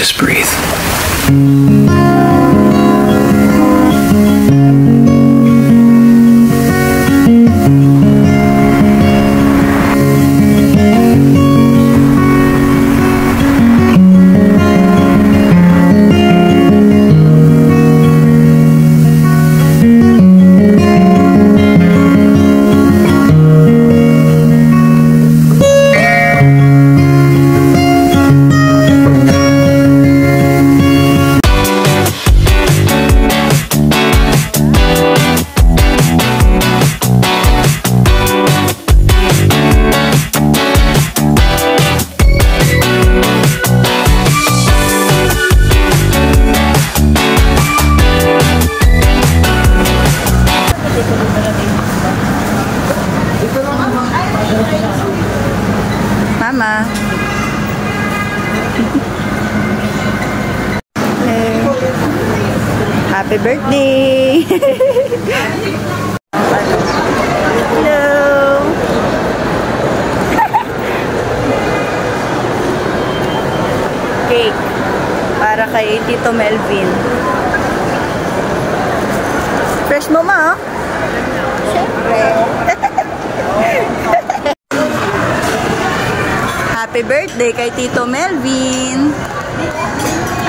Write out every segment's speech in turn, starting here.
just breathe. Mama. Happy birthday! Hello! Cake. Para kay Tito Melvin. Fresh mo, ma? Siyempre. Happy birthday kay Tito Melvin.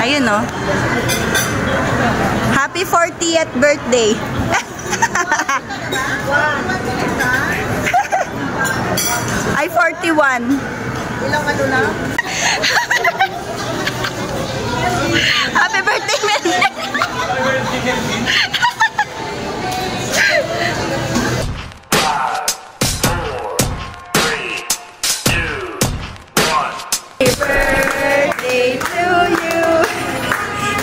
Ayun, no? Happy 40th birthday. Ay, 41. Ilang ano na? Happy birthday, Melvin.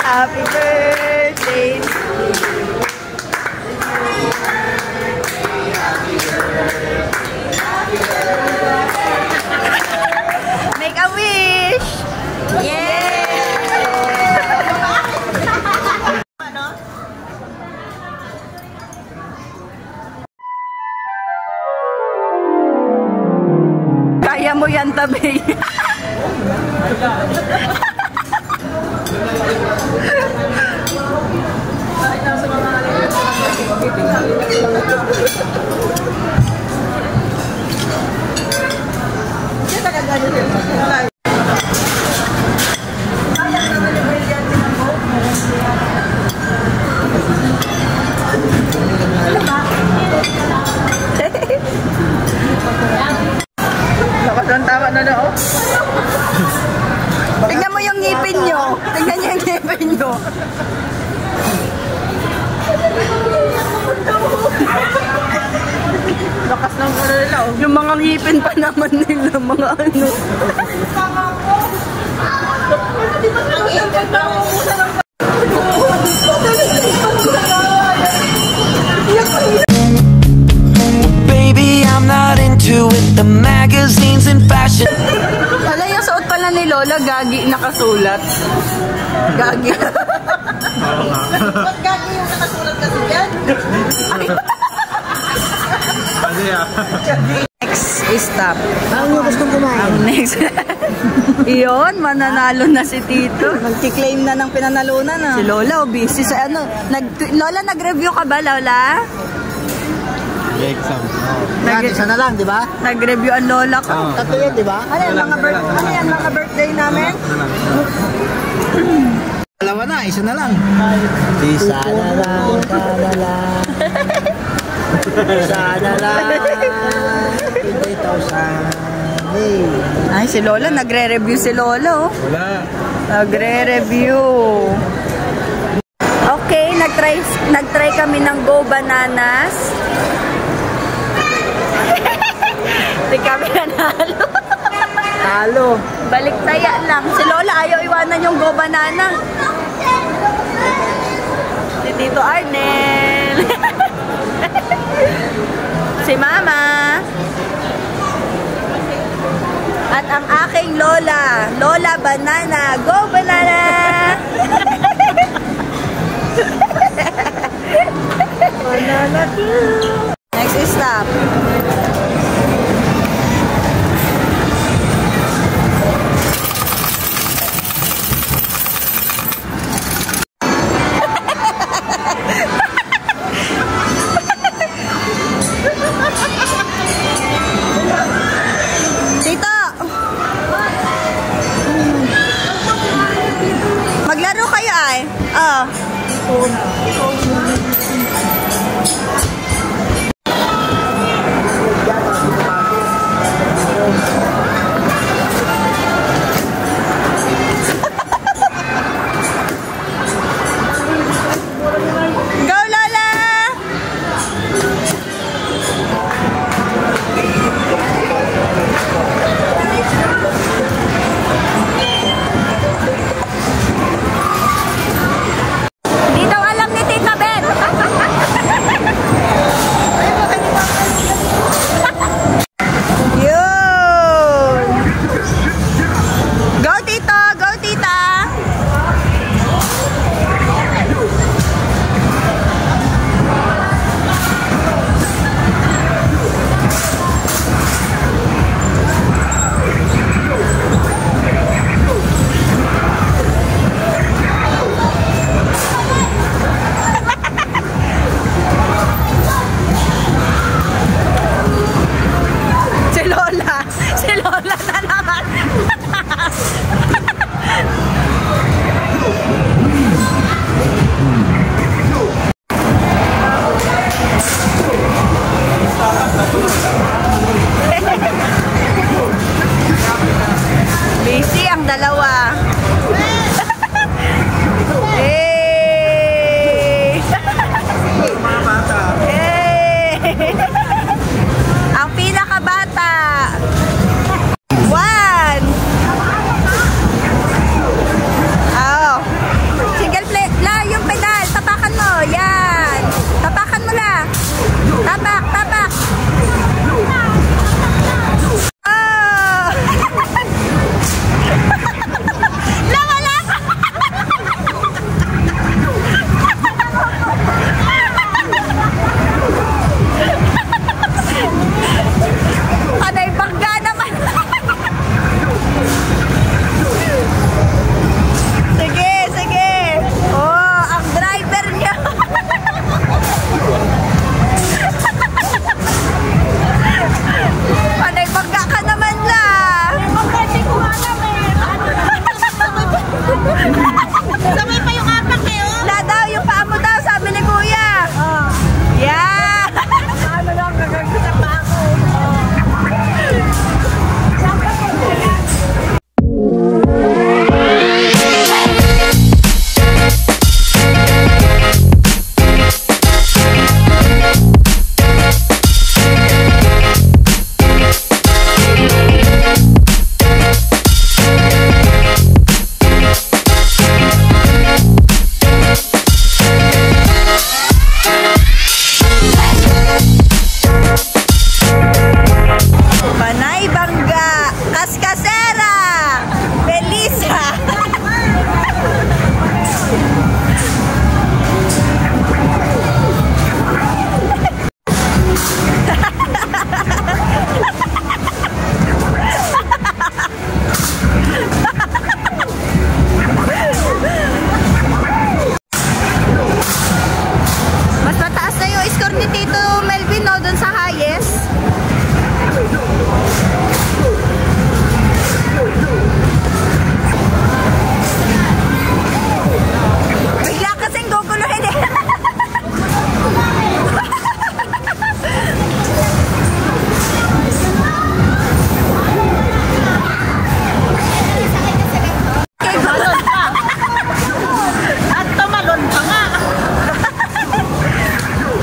Happy birthday to you. Make a wish. Yeah. Kaya mo yan, tabi. Lakas ang tawa na daw. Tingnan mo yung ngipin nyo. Tingnan nyo yung ngipin nyo. Lakas ng karela. Yung mga ngipin pa naman nila. Mga ano. Baby, I'm not into it. The magazines and fashion. Hala, yung suot pala ni Lola, gagi nakasulat. Gagi. Ba't gagi yung nakasulat kasi dyan? Next is stop. Ano yung gustong kumain? Next. Iyon, mananalo na si Tito. Nag-claim na ng pinanalunan na. Si Lola, busy sa ano. Lola, nag-review ka ba, Lola? Exam. Isa na lang, di ba? Nag-review ang Lola ko. Tatlo yan, di ba? Ano yan, mga birthday namin? Dalawa na, isa na lang. Isa na lang, sana lang. Sana lang. 20,000. Hey. Ay, si Lola, nagre-review si Lola, oh. Wala. Nagre-review. Okay, nag-try kami ng Go Bananas. Hindi kami nanalo. Talo. Balik taya lang. Si Lola ayaw iwanan yung Go Banana. Si Tito Arnel. Si Mama. At ang aking Lola. Lola Banana. Go Banana! Banana too. Next is stop.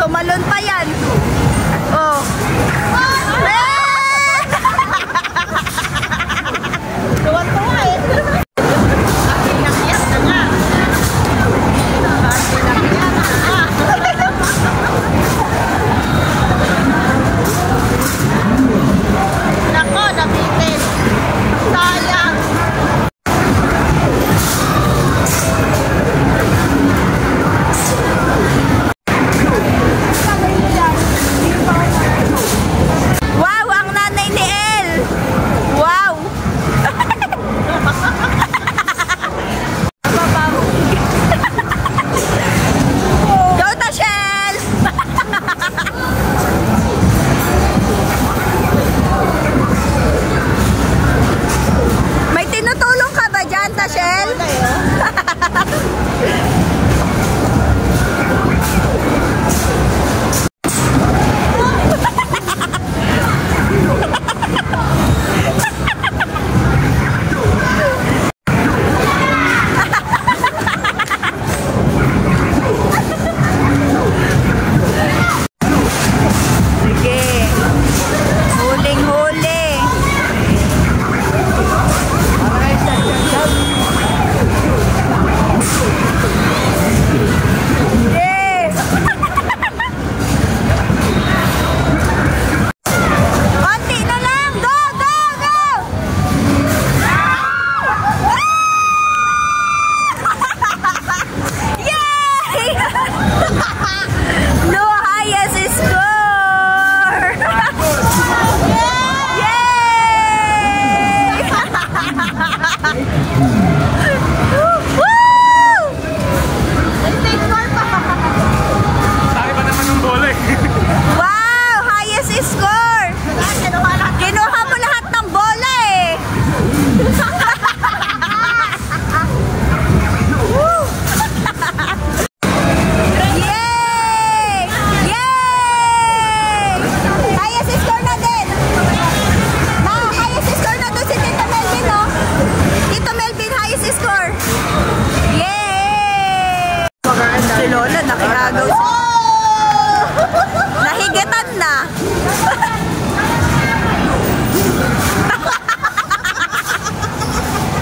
Tumalon pa yan. Oh. nakiagaw siya. Nahigitan na.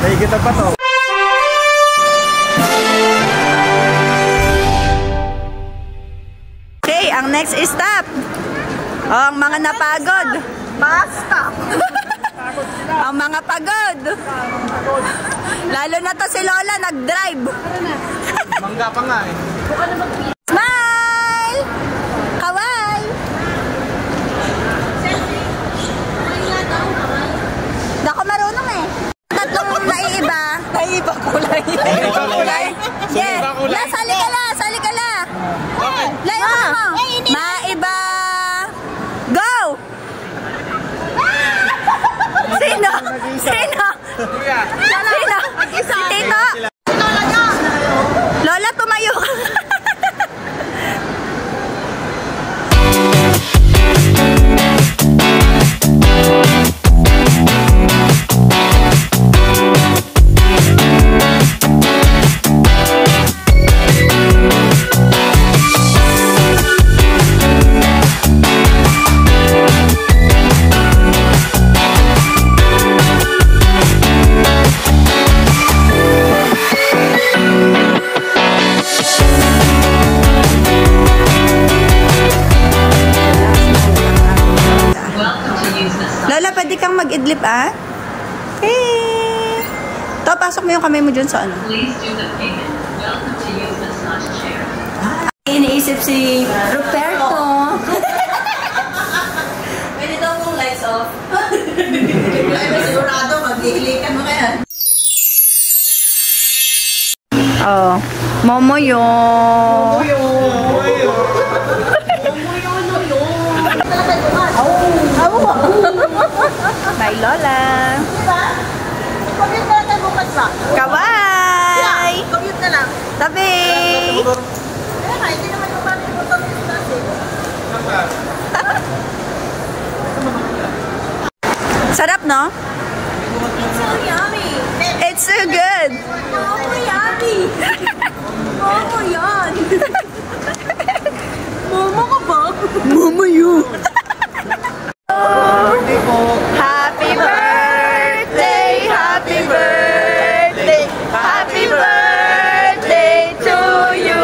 Nahigitan pa to. Okay, ang next stop. Oh, ang mga napagod. Basta. Ang mga pagod. Lalo na to si Lola, nag-drive. Mangga pa nga eh. Smile! Kaway! Hindi ako marunong eh. Tatlong naiiba. Naiiba kulay. Naiiba kulay? Yeah. La, sali ka la, sali ka la. Layo mo. Maiba. Go! Sino? Sino? Sino? Si Tito? Lola, tumayo ka. Lola, pwede kang mag-idlip, ah? Hey! To, pasok mo yung kamay mo dyan sa ano. Please do the payment. Welcome to use massage chair. Iniisip si Roberto. Pwede daw mong lights off. Ay, sigurado, mag-iilikan mo kaya. Oh, Momoyo. Momoyo. Bye, Lola. Commute na lang tayo bukas ba? Kaway! Commute na lang. Tabi! Kaya nga, hindi naman yung parang yung commute natin. Sarap, no? It's so yummy. It's so good! Momo yummy. Momo yan. Momo ka ba? Momoyo! Happy birthday! Happy birthday! Happy birthday to you!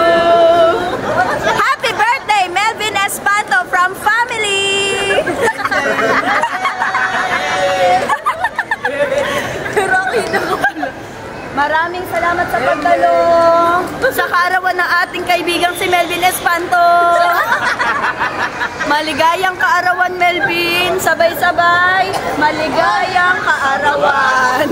Happy birthday, Melvin Espanto from family! Maraming salamat sa pagdalo sa kaarawan ng ating kaibigang si Melvin Espanto. Maligayang kaarawan, Melvin. Sabay-sabay. Maligayang kaarawan.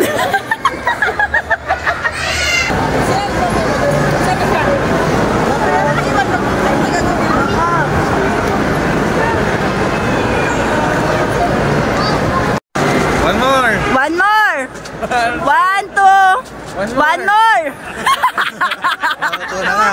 One more! One more. One, two. One more. Ito na nga.